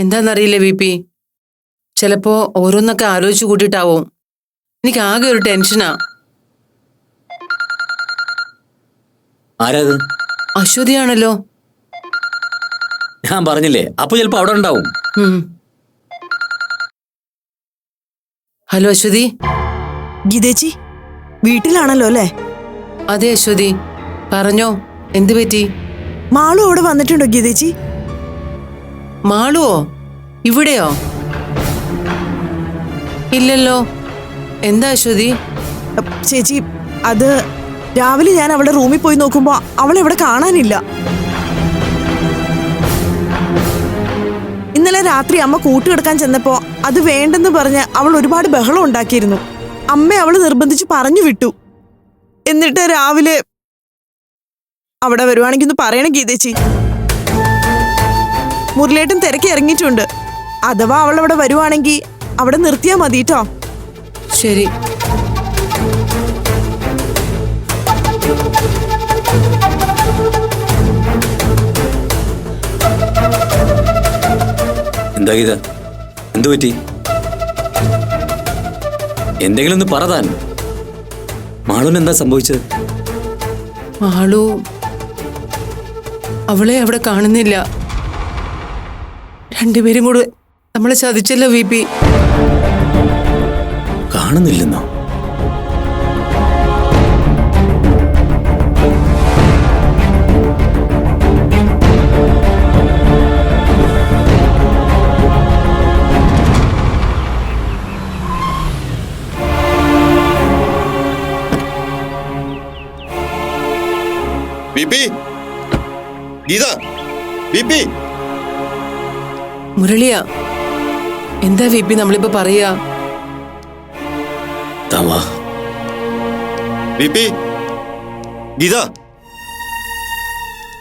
എന്താന്നറിയില്ല വിപി. ചിലപ്പോ ഓരോന്നൊക്കെ ആലോചിച്ചു കൂട്ടിയിട്ടാവും. എനിക്ക് ആകെ ഒരു ടെൻഷനാ. ആരാത്? അശ്വതിയാണല്ലോ. ഞാൻ പറഞ്ഞില്ലേ, അപ്പൊ ചിലപ്പോ അവിടെ ഉണ്ടാവും. ഹലോ അശ്വതി. ഗീതേച്ചി വീട്ടിലാണല്ലോ അല്ലേ? അതെ അശ്വതി, പറഞ്ഞോ, എന്തു പറ്റി? മാളു അവിടെ വന്നിട്ടുണ്ടോ ഗീതേച്ചി? മാളുവോ? ഇവിടെയോ? ഇല്ലല്ലോ. എന്താ അശ്വതി? ചേച്ചി, അത് രാവിലെ ഞാൻ അവളുടെ റൂമിൽ പോയി നോക്കുമ്പോ അവളെ ഇവിടെ കാണാനില്ല. ഇന്നലെ രാത്രി അമ്മ കൂട്ടുകിടക്കാൻ ചെന്നപ്പോ അത് വേണ്ടെന്ന് പറഞ്ഞ് അവൾ ഒരുപാട് ബഹളം ഉണ്ടാക്കിയിരുന്നു. അമ്മ അവള് നിർബന്ധിച്ച് പറഞ്ഞു വിട്ടു. എന്നിട്ട് രാവിലെ അവിടെ വരുവാണെങ്കിൽ ഒന്ന് പറയണം ഗീതേച്ചി. മുരളേട്ടൻ തിരക്കി ഇറങ്ങിയിട്ടുണ്ട്. അഥവാ അവൾ അവിടെ വരുവാണെങ്കിൽ അവിടെ നിർത്തിയാ മതി ട്ടോ. ശരി. എന്താ ഗീത, എന്തു പറ്റി? എന്തെങ്കിലും ഒന്ന് പറതാൻ. മാളുവിന് എന്താ സംഭവിച്ചത്? മാളു അവളെ അവിടെ കാണുന്നില്ല. രണ്ടുപേരും കൂടെ നമ്മളെ ചതിച്ചല്ലോ വിപി. കാണുന്നില്ലെന്നോ? VP, Geetha, VP. മുരളിയ, എന്താ വിപി നമ്മളിപ്പോ പറയാ? VP, Geetha,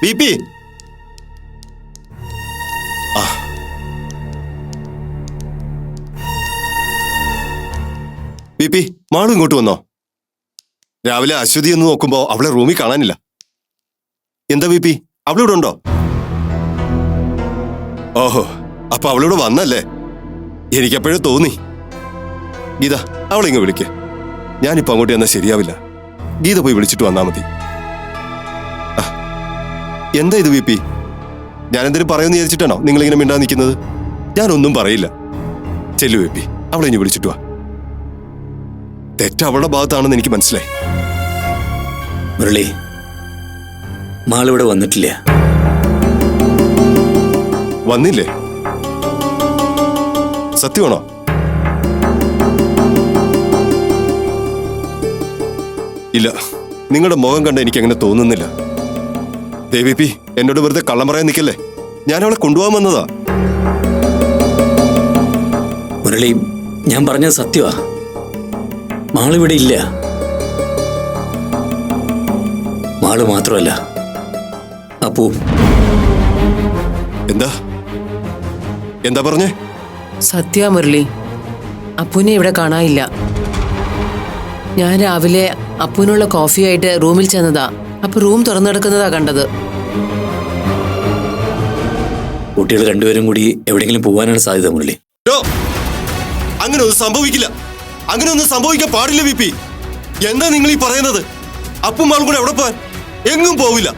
VP. VP, Malu ഇങ്ങോട്ട് വന്നോ? രാവിലെ അശ്വതി എന്ന് നോക്കുമ്പോ അവളെ റൂമിൽ കാണാനില്ല. എന്താ വിപി, അവളിവിടെ ഉണ്ടോ? ഓഹോ, അപ്പൊ അവളിവിടെ വന്നല്ലേ? എനിക്കെപ്പോഴും തോന്നി. ഗീത, അവളിങ്ങ് വിളിക്ക്. ഞാനിപ്പോ അങ്ങോട്ട് ചെന്നാൽ ശരിയാവില്ല. ഗീത പോയി വിളിച്ചിട്ട് വന്നാ മതി. എന്താ ഇത് വിപി? ഞാൻ എന്തെങ്കിലും പറയുമെന്ന് വിചാരിച്ചിട്ടാണോ നിങ്ങളിങ്ങനെ മിണ്ടാ നിൽക്കുന്നത്? ഞാനൊന്നും പറയില്ല. ചെല്ലു വിപി, അവളെ ഇനി വിളിച്ചിട്ട് വാ. തെറ്റ് അവളുടെ ഭാഗത്താണെന്ന് എനിക്ക് മനസ്സിലായി. മുരളി, മാളിവിടെ വന്നിട്ടില്ല. വന്നില്ലേ? സത്യമാണോ? ഇല്ല, നിങ്ങളുടെ മുഖം കണ്ട എനിക്ക് അങ്ങനെ തോന്നുന്നില്ല. ദേവിപി, എന്നോട് വെറുതെ കള്ളം പറയാൻ നിൽക്കല്ലേ. ഞാൻ അവളെ കൊണ്ടുപോകാൻ വന്നതാ. മുരളി, ഞാൻ പറഞ്ഞത് സത്യമാ. മാളിവിടെ ഇല്ല. മാള് മാത്രമല്ല, അപ്പു. എന്താ എന്താ പറഞ്ഞേ? സത്യ മുരളി, അപ്പുനെ ഇവിടെ കാണാനില്ല. ഞാൻ രാവിലെ അപ്പുനുള്ള കോഫിയായിട്ട് റൂമിൽ ചെന്നതാ. അപ്പൊ റൂം തുറന്നു കിടക്കുന്നതാ കണ്ടത്. കുട്ടികൾ രണ്ടുപേരും കൂടി എവിടെയെങ്കിലും പോകാനാണ് സാധ്യത മുരളി. അങ്ങനെ ഒന്നും സംഭവിക്കില്ല. അങ്ങനെ ഒന്നും സംഭവിക്കാൻ പാടില്ല വിപി. എന്താ നിങ്ങൾ ഈ പറയുന്നത്? അപ്പും മാളും കൂടെ എവിടെ പോവാൻ? എങ്ങും പോവില്ല.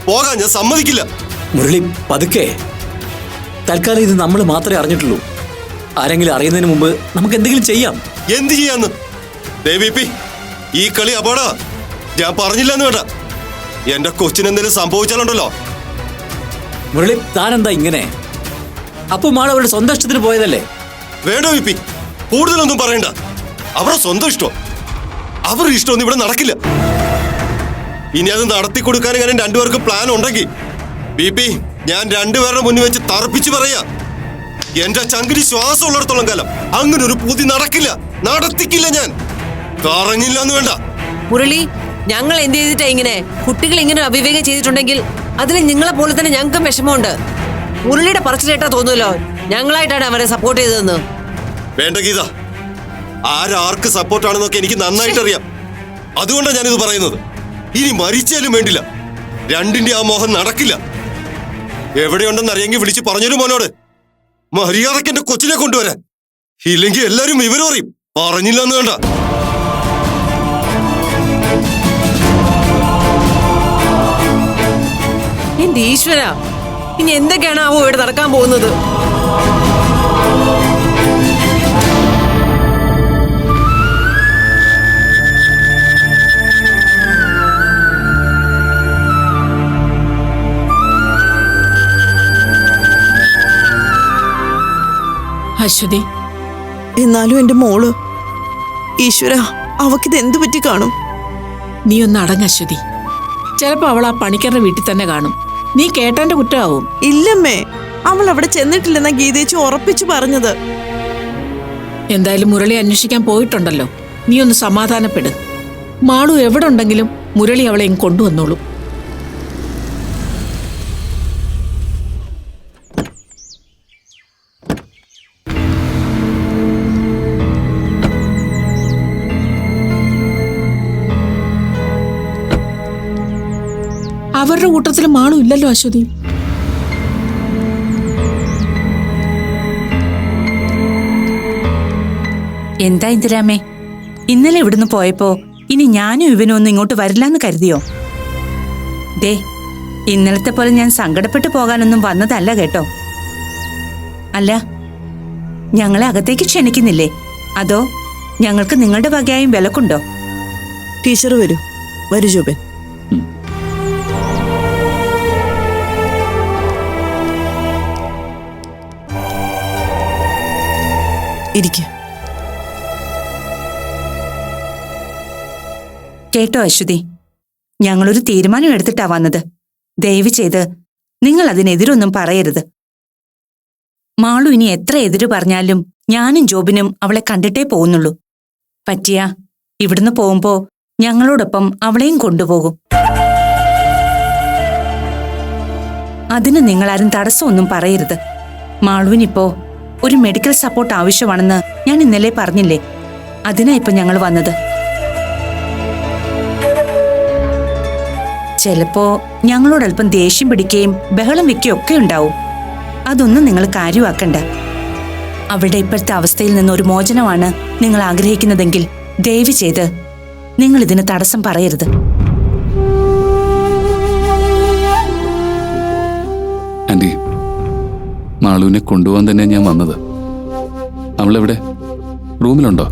പോകാൻ ഞാൻ സമ്മതിക്കില്ല. മുരളി, പതുക്കെ. തൽക്കാലം ഇത് നമ്മൾ മാത്രമേ അറിഞ്ഞിട്ടുള്ളൂ. ആരെങ്കിലും അറിയുന്നതിന് മുമ്പ് നമുക്ക് എന്തെങ്കിലും ചെയ്യാം. എന്ത് ചെയ്യാന്ന്? ദേവിപി, ഈ കളി അപകട. ഞാൻ പറഞ്ഞില്ലെന്ന് വേണ്ട. എന്റെ കൊച്ചിന് എന്തെങ്കിലും സംഭവിച്ചാലുണ്ടല്ലോ. മുരളി, താനെന്താ ഇങ്ങനെ? അപ്പു മാള് അവരുടെ സ്വന്തം ഇഷ്ടത്തിന് പോയതല്ലേ? വേണ്ട വിപി, കൂടുതലൊന്നും പറയണ്ട. അവരുടെ സ്വന്തം ഇഷ്ടം. അവരുടെ ഇഷ്ടമൊന്നും ഇവിടെ നടക്കില്ല. ഇനി അത് നടത്തി കൊടുക്കാൻ ഞാൻ രണ്ടുപേർക്കും പ്ലാൻ ഉണ്ടെങ്കിൽ വിപി, ഞാൻ രണ്ടുപേരുടെ മുന്നിൽ വെച്ച് തറപ്പിച്ച് പറയാ, എന്റെ ചങ്കിന് ശ്വാസം ഉള്ളിടത്തോളം കാലം അങ്ങനെ ഒരു പൂതി നടക്കില്ല. നടത്തിക്കില്ല. ഞാൻ പറഞ്ഞില്ല എന്ന് വേണ്ട. മുരളി, ഞങ്ങൾ എന്ത് ചെയ്തിട്ടാ ഇങ്ങനെ? കുട്ടികൾ ഇങ്ങനെ അവിവേകം ചെയ്തിട്ടുണ്ടെങ്കിൽ അതിൽ നിങ്ങളെ പോലെ തന്നെ ഞങ്ങൾക്കും വിഷമമുണ്ട്. മുരളിയുടെ പറച്ചിലേട്ടാ തോന്നുമല്ലോ ഞങ്ങളായിട്ടാണ് അവരെ സപ്പോർട്ട് ചെയ്തതെന്ന്. വേണ്ട ഗീത, ആരാർക്ക് സപ്പോർട്ടാണെന്നൊക്കെ എനിക്ക് നന്നായിട്ട് അറിയാം. അതുകൊണ്ടാണ് ഞാനിത് പറയുന്നത്. ഇനി മരിച്ചാലും വേണ്ടില്ല, രണ്ടിന്റെ ആ മോഹം നടക്കില്ല. എവിടെയുണ്ടെന്ന് അറിയെങ്കിൽ വിളിച്ച് പറഞ്ഞൊരു മോനോട്. മര്യാദക്ക് എന്റെ കൊച്ചിനെ കൊണ്ടുവരാൻ. ഇല്ലെങ്കിൽ എല്ലാരും വിവരം അറിയും. പറഞ്ഞില്ല എന്ന് വേണ്ട. എന്റെ ഈശ്വര, ഇനി എന്തൊക്കെയാണാവോ ഇവിടെ നടക്കാൻ പോകുന്നത്? അശ്വതി, എന്നാലും എന്റെ മോള്, ഈശ്വര, അവക്കിത് എന്തു പറ്റി കാണും? നീ ഒന്ന് അടങ്ങ് അശ്വതി. ചിലപ്പോ അവൾ ആ പണിക്കരുടെ വീട്ടിൽ തന്നെ കാണും. നീ കേട്ടന്റെ കുറ്റമാവും. ഇല്ലമ്മേ, അവൾ അവിടെ ചെന്നിട്ടില്ലെന്ന ഗീതേച്ചി ഉറപ്പിച്ചു പറഞ്ഞത്. എന്തായാലും മുരളി അന്വേഷിക്കാൻ പോയിട്ടുണ്ടല്ലോ. നീ ഒന്ന് സമാധാനപ്പെട്. മാളു എവിടെ ഉണ്ടെങ്കിലും മുരളി അവളെ ഇങ്ങ് കൊണ്ടുവന്നോളൂ. അവരുടെ കൂട്ടത്തിൽ മാളു ഇല്ലല്ലോ അശ്വതി. എന്താ ഇന്ദിരാമേ, ഇന്നലെ ഇവിടുന്ന് പോയപ്പോ ഇനി ഞാനും ഇവനും ഒന്നും ഇങ്ങോട്ട് വരില്ലെന്ന് കരുതിയോ? ദേ, ഇന്നലത്തെ പോലെ ഞാൻ സങ്കടപ്പെട്ടു പോകാനൊന്നും വന്നതല്ല കേട്ടോ. അല്ല, ഞങ്ങളെ അകത്തേക്ക് ക്ഷണിക്കുന്നില്ലേ? അതോ ഞങ്ങൾക്ക് നിങ്ങളുടെ വകയായും വിലക്കുണ്ടോ? ടീച്ചർ വരൂ ജോബൻ. ഇരിക്ക. കേട്ടോ അശ്വതി, ഞങ്ങളൊരു തീരുമാനം എടുത്തിട്ടാ വന്നത്. ദയവ് ചെയ്ത് നിങ്ങൾ അതിനെതിരൊന്നും പറയരുത്. മാളു ഇനി എത്ര എതിര് പറഞ്ഞാലും ഞാനും ജോബിനും അവളെ കണ്ടിട്ടേ പോകുന്നുള്ളൂ. പറ്റിയ ഇവിടുന്ന് പോകുമ്പോ ഞങ്ങളോടൊപ്പം അവളെയും കൊണ്ടുപോകും. അതിന് നിങ്ങളാരും തടസ്സമൊന്നും പറയരുത്. മാളുവിനിപ്പോ ഒരു മെഡിക്കൽ സപ്പോർട്ട് ആവശ്യമാണെന്ന് ഞാൻ ഇന്നലെ പറഞ്ഞില്ലേ? അതിനാ ഇപ്പൊ ഞങ്ങൾ വന്നത്. ചിലപ്പോ ഞങ്ങളോടൽപ്പം ദേഷ്യം പിടിക്കുകയും ബഹളം വെക്കുകയൊക്കെ ഉണ്ടാവും. അതൊന്നും നിങ്ങൾ കാര്യമാക്കണ്ട. അവളുടെ ഇപ്പോഴത്തെ അവസ്ഥയിൽ നിന്ന് ഒരു മോചനമാണ് നിങ്ങൾ ആഗ്രഹിക്കുന്നതെങ്കിൽ ദയവ് ചെയ്ത് നിങ്ങൾ ഇതിന് തടസ്സം പറയരുത്. ആന്റി, മാളുവിനെ കൊണ്ടുപോകാൻ തന്നെ ഞാൻ വന്നത്. അവളെവിടെ? റൂമിലുണ്ടോ?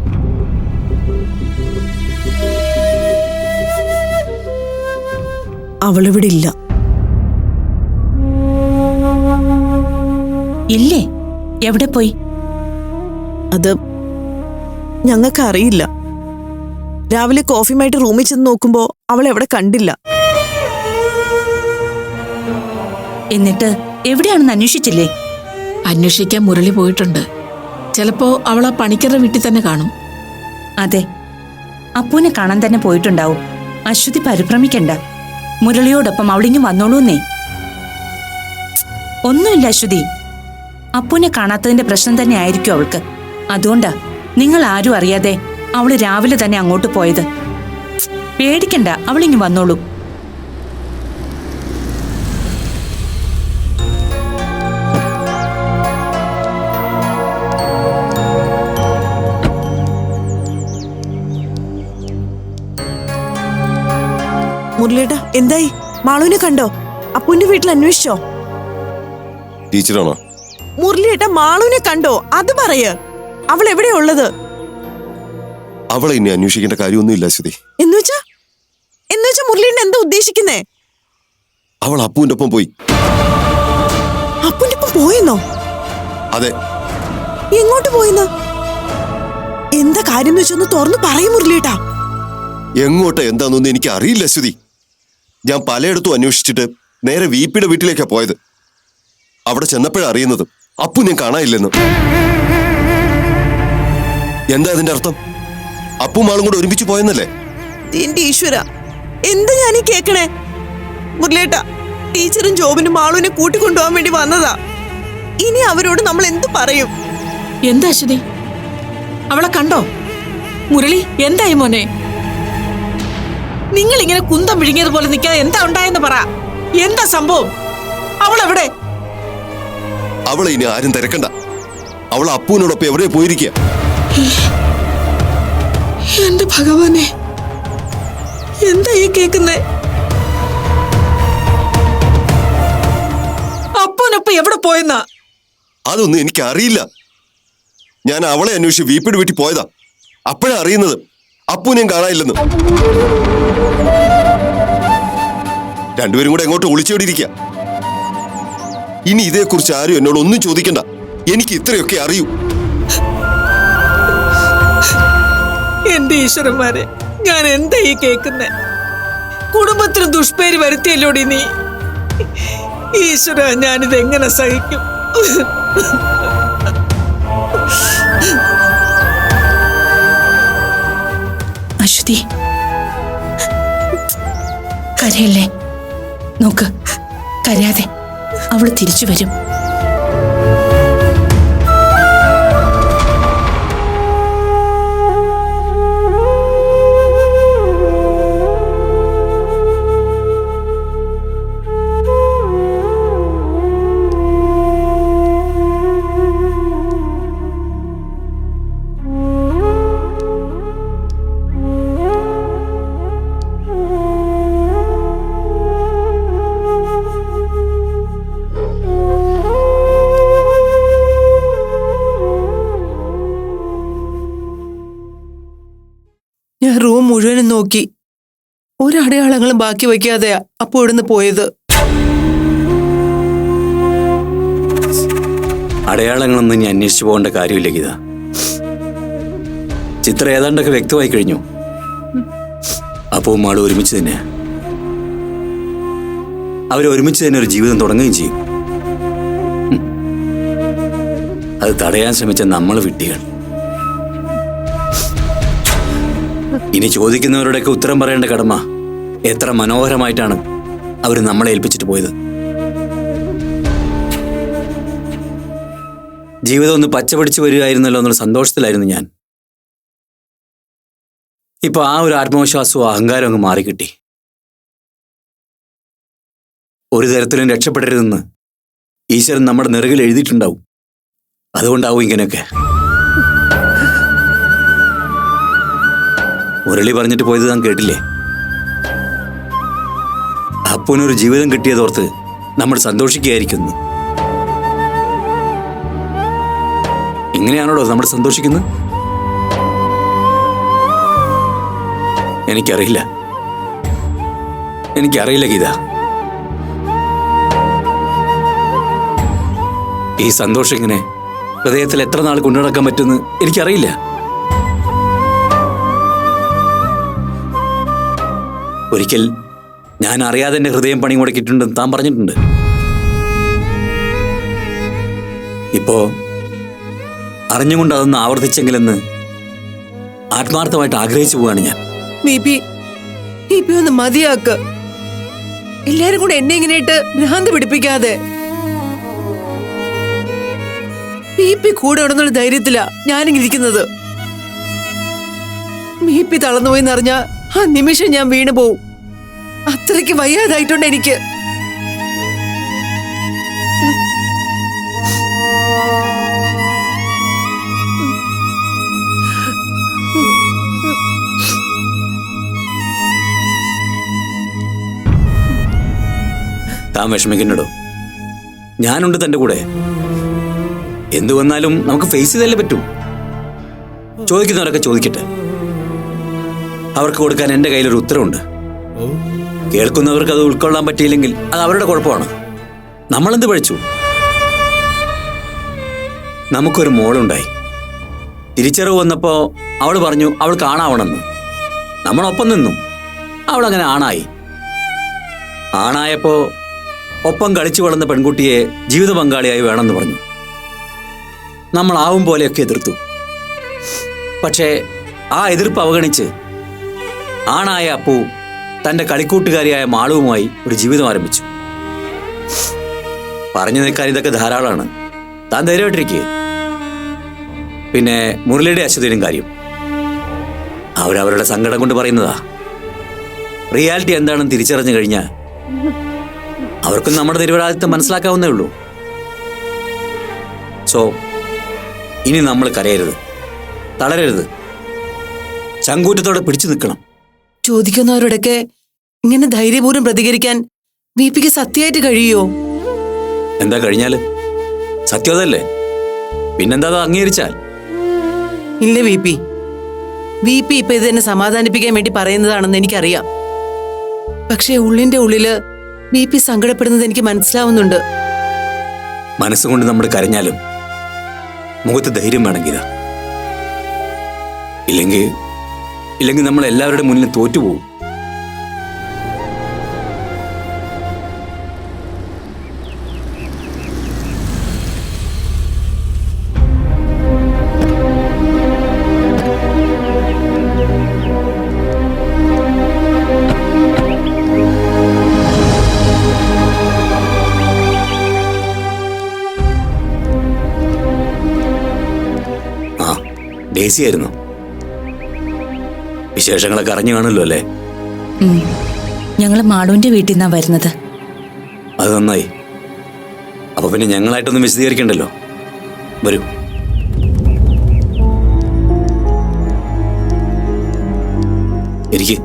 അവളിവിടെ ഇല്ല. ഇല്ലേ? എവിടെ പോയി? അത് ഞങ്ങൾക്ക് അറിയില്ല. രാവിലെ കോഫിയുമായിട്ട് റൂമിൽ ചെന്ന് നോക്കുമ്പോ അവൾ എവിടെ കണ്ടില്ല. എന്നിട്ട് എവിടെയാണെന്ന് അന്വേഷിച്ചില്ലേ? അന്വേഷിക്കാൻ മുരളി പോയിട്ടുണ്ട്. ചിലപ്പോ അവൾ ആ പണിക്കരുടെ വീട്ടിൽ തന്നെ കാണും. അതെ, അപ്പൂനെ കാണാൻ തന്നെ പോയിട്ടുണ്ടാവും. അശ്വതി പരിഭ്രമിക്കണ്ട. മുരളിയോടൊപ്പം അവളിങ്ങ് വന്നോളൂന്നേ. ഒന്നുമില്ല അശ്വതി, അപ്പൂനെ കാണാത്തതിന്റെ പ്രശ്നം തന്നെ ആയിരിക്കും അവൾക്ക്. അതുകൊണ്ടാ നിങ്ങൾ ആരും അറിയാതെ അവള് രാവിലെ തന്നെ അങ്ങോട്ട് പോയത്. പേടിക്കണ്ട, അവളിങ്ങ് വന്നോളൂ. മുരളിയേട്ടാ, എന്തായി? മാളുവിനെ കണ്ടോ? അപ്പുവിന്റെ വീട്ടിൽ അന്വേഷിച്ചോ? ടീച്ചറാണോ? മുരളിയേട്ടാ, മാളുവിനെ കണ്ടോ? അത് പറയ്. അവൾ എവിടെയാ ഉള്ളത്? അവളെ ഇനി അന്വേഷിക്കേണ്ട കാര്യമൊന്നുമില്ല അശ്വതി. എന്നുവെച്ചാ മുരളിയേട്ടൻ എന്താ ഉദ്ദേശിക്കുന്നേ? അവൾ അപ്പുവിന്റെ ഒപ്പം പോയി. അപ്പുവിന്റെ ഒപ്പം പോയെന്നോ? അതെ. എങ്ങോട്ട് പോയെന്ന്? എന്താ കാര്യം എന്ന് വെച്ചൊന്ന് തുറന്നു പറയും മുരളിയേട്ടാ. എങ്ങോട്ട് എന്താന്നൊന്നും എനിക്ക് അറിയില്ല അശ്വതി. ഞാൻ പലയിടത്തും അന്വേഷിച്ചിട്ട് നേരെ വീപ്പിയുടെ വീട്ടിലേക്കാ പോയത്. അവിടെ ചെന്നപ്പോഴാ അറിയുന്നത് അപ്പു ഞാൻ കാണാനില്ലെന്ന്. എന്താ അതിന്റെ അർത്ഥം? അപ്പും ആളും കൂടെ ഒരുമിച്ച് പോയെന്നല്ലേ? എന്റെ ഈശ്വര, എന്താ ഞാനീ കേക്കണേ? മുരളിയേട്ടാ, ടീച്ചറും ജോബിനും മാളുവിനെ കൂട്ടിക്കൊണ്ടുപോകാൻ വേണ്ടി വന്നതാ. ഇനി അവരോട് നമ്മൾ എന്തു പറയും? എന്താ അശ്വതി, അവളെ കണ്ടോ? മുരളി, എന്തായി മോനെ? നിങ്ങൾ ഇങ്ങനെ കുന്തം വിഴുങ്ങിയതുപോലെ നിൽക്കാതെ എന്താ ഉണ്ടായെന്ന് പറ. എന്താ സംഭവം? അവളെവിടെ? അവളെ ഇനി ആരും തിരക്കണ്ട. അവൾ അപ്പുവിനോടൊപ്പം എവിടെ പോയിരിക്കുക? എന്റെ ഭഗവാനെ, എന്താ ഈ കേക്കുന്നേ? അപ്പനൊപ്പം എവിടെ പോയെന്നാ? അതൊന്നും എനിക്ക് അറിയില്ല. ഞാൻ അവളെ അന്വേഷിച്ച് വീപ്പിയുടെ വീട്ടിൽ പോയതാ. അപ്പോഴാ അറിയുന്നത് അപ്പുവിനെയും കാണാനില്ലെന്ന്. രണ്ടുപേരും കൂടെ എങ്ങോട്ട് ഒളിച്ചോടിയിരിക്കുക. ഇനി ഇതേക്കുറിച്ച് ആരും എന്നോട് ഒന്നും ചോദിക്കണ്ട. എനിക്ക് ഇത്രയൊക്കെ അറിയൂ. എന്റെ ഈശ്വരന്മാരെ, ഞാൻ എന്താ ഈ കേക്കുന്നേ? കുടുംബത്തിന് ദുഷ്പേര് വരുത്തിയല്ലോടി നീ. ഈശ്വര, ഞാനിത് എങ്ങനെ സഹിക്കും? അശ്വതി, കരയല്ലേ? നോക്ക്, കരയാതെ. അവള് തിരിച്ചു വരും. ഞാൻ റൂം മുഴുവനും നോക്കി. ഒരടയാളങ്ങളും ബാക്കി വയ്ക്കാതെയാ അപ്പു ഇവിടുന്ന് പോയത്. അടയാളങ്ങളൊന്നും ഇനി അന്വേഷിച്ചു പോകേണ്ട കാര്യമില്ല ഗീത. ചിത്രം ഏതാണ്ടൊക്കെ വ്യക്തമായി കഴിഞ്ഞു. അപ്പവും മാളും ഒരുമിച്ച് തന്നെയാ. അവരൊരുമിച്ച് തന്നെ ഒരു ജീവിതം തുടങ്ങുകയും ചെയ്യും. അത് തടയാൻ ശ്രമിച്ച നമ്മൾ വിഡ്ഢികൾ. ഇനി ചോദിക്കുന്നവരുടെയൊക്കെ ഉത്തരം പറയേണ്ട കടമ എത്ര മനോഹരമായിട്ടാണ് അവർ നമ്മളെ ഏൽപ്പിച്ചിട്ട് പോയത്. ജീവിതം ഒന്ന് പച്ചപിടിച്ച് വരികയായിരുന്നല്ലോ എന്നുള്ള സന്തോഷത്തിലായിരുന്നു ഞാൻ. ഇപ്പൊ ആ ഒരു ആത്മവിശ്വാസവും അഹങ്കാരവും അങ്ങ് മാറിക്കിട്ടി. ഒരു തരത്തിലും രക്ഷപ്പെടരുതെന്ന് ഈശ്വരൻ നമ്മുടെ നെറുകിൽ എഴുതിയിട്ടുണ്ടാവും. അതുകൊണ്ടാവും ഇങ്ങനെയൊക്കെ. മുരളി പറഞ്ഞിട്ട് പോയത് താൻ കേട്ടില്ലേ? അപ്പുവിനൊരു ജീവിതം കിട്ടിയതോർത്ത് നമ്മൾ സന്തോഷിക്കുകയായിരിക്കുന്നു. ഇങ്ങനെയാണല്ലോ നമ്മൾ സന്തോഷിക്കുന്നത്? എനിക്കറിയില്ല ഗീത. ഈ സന്തോഷം ഇങ്ങനെ ഹൃദയത്തിൽ എത്ര നാൾ കൊണ്ടു നടക്കാൻ പറ്റുമെന്ന് എനിക്കറിയില്ല. ഒരിക്കൽ ഞാൻ അറിയാതെ എന്റെ ഹൃദയം പണി മുടക്കിയിട്ടുണ്ടെന്ന് താൻ പറഞ്ഞിട്ടുണ്ട്. ഇപ്പോ അറിഞ്ഞുകൊണ്ട് അതൊന്ന് ആവർത്തിച്ചെങ്കിലെന്ന് ആത്മാർത്ഥമായിട്ട് ആഗ്രഹിച്ചു പോവാണ് ഞാൻ. ഒന്ന് മതിയാക്ക്. എല്ലാരും കൂടെ എന്നെ ഇങ്ങനെയിട്ട് ഭ്രാന്ത് പിടിപ്പിക്കാതെ. ബിപി കൂടെ ഉണ്ടെന്നുള്ള ധൈര്യത്തിലാ ഞാനിങ്ങനെ ഇരിക്കുന്നത്. ബിപി തളർന്നുപോയെന്ന് അറിഞ്ഞ ആ നിമിഷം ഞാൻ വീണു പോവും. അത്രയ്ക്ക് വയ്യാതായിട്ടുണ്ട് എനിക്ക്. താൻ വിഷമിക്കണ്ടോ? ഞാനുണ്ട് തന്റെ കൂടെ. എന്തു വന്നാലും നമുക്ക് ഫേസ് ചെയ്തല്ലേ പറ്റൂ. ചോദിക്കുന്നവരൊക്കെ ചോദിക്കട്ടെ. അവർക്ക് കൊടുക്കാൻ എന്റെ കയ്യിലൊരു ഉത്തരവുണ്ട്. കേൾക്കുന്നവർക്ക് അത് ഉൾക്കൊള്ളാൻ പറ്റിയില്ലെങ്കിൽ അത് അവരുടെ കുഴപ്പമാണ്. നമ്മളെന്ത് പഴിച്ചു? നമുക്കൊരു മോളുണ്ടായി. തിരിച്ചറിവ് വന്നപ്പോ അവൾ പറഞ്ഞു അവൾക്ക് ആണാവണമെന്ന്. നമ്മളൊപ്പം നിന്നു. അവളങ്ങനെ ആണായി. ആണായപ്പോ ഒപ്പം കളിച്ചു വളർന്ന പെൺകുട്ടിയെ ജീവിത പങ്കാളിയായി വേണമെന്ന് പറഞ്ഞു. നമ്മളാവും പോലെയൊക്കെ എതിർത്തു. പക്ഷേ ആ എതിർപ്പ് അവഗണിച്ച് ആണായ അപ്പു തന്റെ കളിക്കൂട്ടുകാരിയായ മാളുവുമായി ഒരു ജീവിതം ആരംഭിച്ചു. പറഞ്ഞു നിൽക്കാൻ ഇതൊക്കെ ധാരാളമാണ്. താൻ ധൈര്യമായിട്ടിരിക്കുക. പിന്നെ മുരളിയുടെ അശ്വതിയും കാര്യം അവരവരുടെ സങ്കടം കൊണ്ട് പറയുന്നതാ. റിയാലിറ്റി എന്താണെന്ന് തിരിച്ചറിഞ്ഞു കഴിഞ്ഞാൽ അവർക്കും നമ്മുടെ നിരപരാധിത്വം മനസ്സിലാക്കാവുന്നേ ഉള്ളൂ. സോ ഇനി നമ്മൾ കരയരുത്, തളരരുത്, ചങ്കൂറ്റത്തോടെ പിടിച്ചു നിൽക്കണം. ചോദിക്കുന്നവരോടൊക്കെ ഇങ്ങനെ ധൈര്യപൂർവ്വം പ്രതികരിക്കാൻ വിപിക്ക് സത്യമായിട്ട് കഴിയോ? എന്താ കഴിഞ്ഞാല്? സത്യമതല്ലേ, പിന്നെന്താ അത് അംഗീകരിച്ചാൽ? ഇല്ല വിപി ഇപ്പൊ ഇത് എന്നെ സമാധാനിപ്പിക്കാൻ വേണ്ടി പറയുന്നതാണെന്ന് എനിക്കറിയാം. പക്ഷെ ഉള്ളിന്റെ ഉള്ളില് വിപി സങ്കടപ്പെടുന്നത് എനിക്ക് മനസ്സിലാവുന്നുണ്ട്. മനസ്സുകൊണ്ട് നമ്മൾ കരഞ്ഞാലും മുഖത്ത് ധൈര്യം വേണമെങ്കിലാ. ഇല്ലെങ്കിൽ നമ്മൾ എല്ലാവരുടെ മുന്നിലും തോറ്റുപോകും. ഡേസി ആയിരുന്നു. വിശേഷങ്ങളൊക്കെ അറിഞ്ഞു കാണുമല്ലോ അല്ലേ? ഞങ്ങള് മാളുവിന്റെ വീട്ടിൽ നിന്നാ വരുന്നത്. അത് നന്നായി. അപ്പൊ പിന്നെ ഞങ്ങളായിട്ടൊന്നും വിശദീകരിക്കണ്ടല്ലോ. വരൂ. ഇരിക്ക്.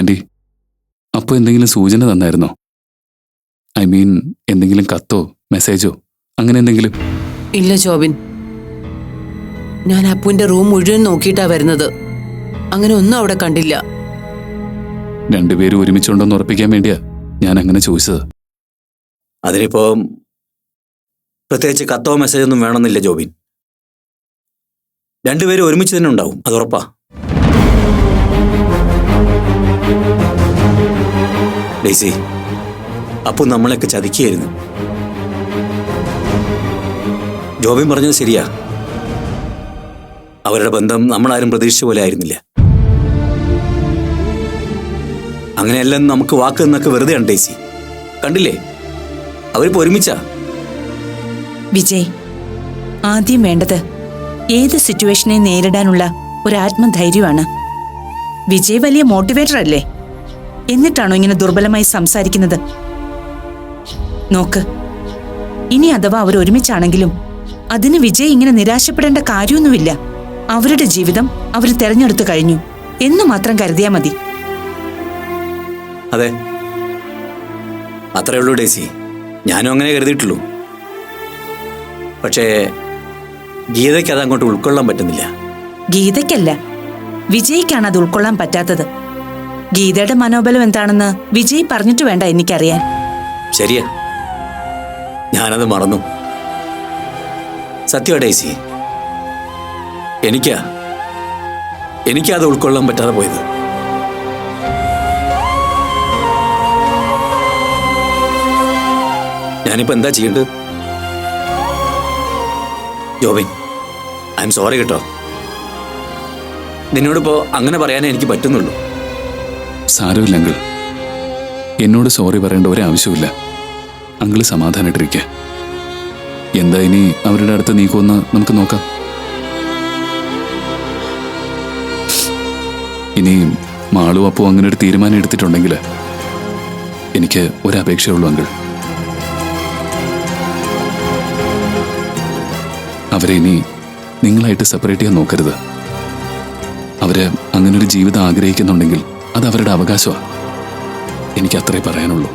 ആന്റി, അപ്പൊ എന്തെങ്കിലും സൂചന തന്നായിരുന്നോ? ഐ മീൻ, എന്തെങ്കിലും കത്തോ മെസ്സേജോ അങ്ങനെ എന്തെങ്കിലും? ഇല്ല ശോഭിൻ, ഞാൻ അപ്പുവിന്റെ റൂം മുഴുവൻ നോക്കിയിട്ടാ വരുന്നത്. അങ്ങനെ ഒന്നും അവിടെ കണ്ടില്ല. രണ്ടുപേരും ഒരുമിച്ചുണ്ടോന്ന് ഉറപ്പിക്കാൻ വേണ്ടിയാ ഞാൻ അങ്ങനെ ചോദിച്ചത്. അതിനിപ്പോ പ്രത്യേകിച്ച് കത്തോ മെസ്സേജ് ഒന്നും വേണമെന്നില്ല ജോബിൻ. രണ്ടുപേരും ഒരുമിച്ച് തന്നെ ഉണ്ടാവും, അത് ഉറപ്പാ. ഡേസി, അപ്പു നമ്മളെയൊക്കെ ചതിക്കുകയായിരുന്നു. ജോബിൻ പറഞ്ഞത് ശരിയാ. അവരുടെ ബന്ധം നമ്മളാരും പ്രതീക്ഷിച്ച പോലെ ആയിരുന്നില്ല. അങ്ങനെയല്ലെന്ന് നമുക്ക് വാക്ക് എന്നൊക്കെ വെറുതെയാണ് ഡേസി. കണ്ടില്ലേ, അവരിപ്പോ ഒരുമിച്ചാ. വിജയ്, ആദ്യം വേണ്ടത് ഏത് സിറ്റുവേഷനെ നേരിടാനുള്ള ഒരു ആത്മധൈര്യമാണ്. വിജയ് വലിയ മോട്ടിവേറ്റർ അല്ലേ? എന്നിട്ടാണോ ഇങ്ങനെ ദുർബലമായി സംസാരിക്കുന്നത്? നോക്ക്, ഇനി അഥവാ അവർ ഒരുമിച്ചാണെങ്കിലും അതിന് വിജയ് ഇങ്ങനെ നിരാശപ്പെടേണ്ട കാര്യമൊന്നുമില്ല. അവരുടെ ജീവിതം അവർ തെരഞ്ഞെടുത്തു കഴിഞ്ഞു എന്ന് മാത്രം കരുതിയാ മതി. അതെ, അത്രേ ഉള്ളൂ ഡേസി. ഞാനും അങ്ങനെ കരുതിയിട്ടുള്ളൂ. പക്ഷേ ഗീതയ്ക്ക് അത് അങ്ങോട്ട് ഉൾക്കൊള്ളാൻ പറ്റുന്നില്ല. ഗീതയ്ക്കല്ല, വിജയ്ക്കാണ് അത് ഉൾക്കൊള്ളാൻ പറ്റാത്തത്. ഗീതയുടെ മനോബലം എന്താണെന്ന് വിജയ് പറഞ്ഞിട്ട് വേണ്ട എനിക്കറിയാൻ. ശരിയാ, ഞാനത് മറന്നു. സത്യ ഡേസി, എനിക്കത് ഉൾക്കൊള്ളാൻ പറ്റാതെ പോയത്. ഞാനിപ്പോ എന്താ ചെയ്യേണ്ടത്? ജോബിൻ, ഐ എം സോറി കേട്ടോ. നിന്നോടിപ്പോ അങ്ങനെ പറയാനേ എനിക്ക് പറ്റുന്നുള്ളൂ. സാരമില്ല അങ്കിൾ, എന്നോട് സോറി പറയേണ്ട ഒരാവശ്യമില്ല. അങ്കിള് സമാധാനായിട്ടിരിക്കുക. എന്താ ഇനി അവരുടെ അടുത്ത് നീക്കുമെന്ന് നമുക്ക് നോക്കാം. ഇനി മാളു അപ്പോ അങ്ങനെ ഒരു തീരുമാനം എടുത്തിട്ടുണ്ടെങ്കിൽ എനിക്ക് ഒരപേക്ഷയുള്ളൂ അങ്കിൾ. അവരെ ഇനി നിങ്ങളായിട്ട് സെപ്പറേറ്റ് ചെയ്യാൻ നോക്കരുത്. അവര് അങ്ങനൊരു ജീവിതം ആഗ്രഹിക്കുന്നുണ്ടെങ്കിൽ അത് അവരുടെ അവകാശമാണ്. എനിക്ക് അത്രേ പറയാനുള്ളൂ.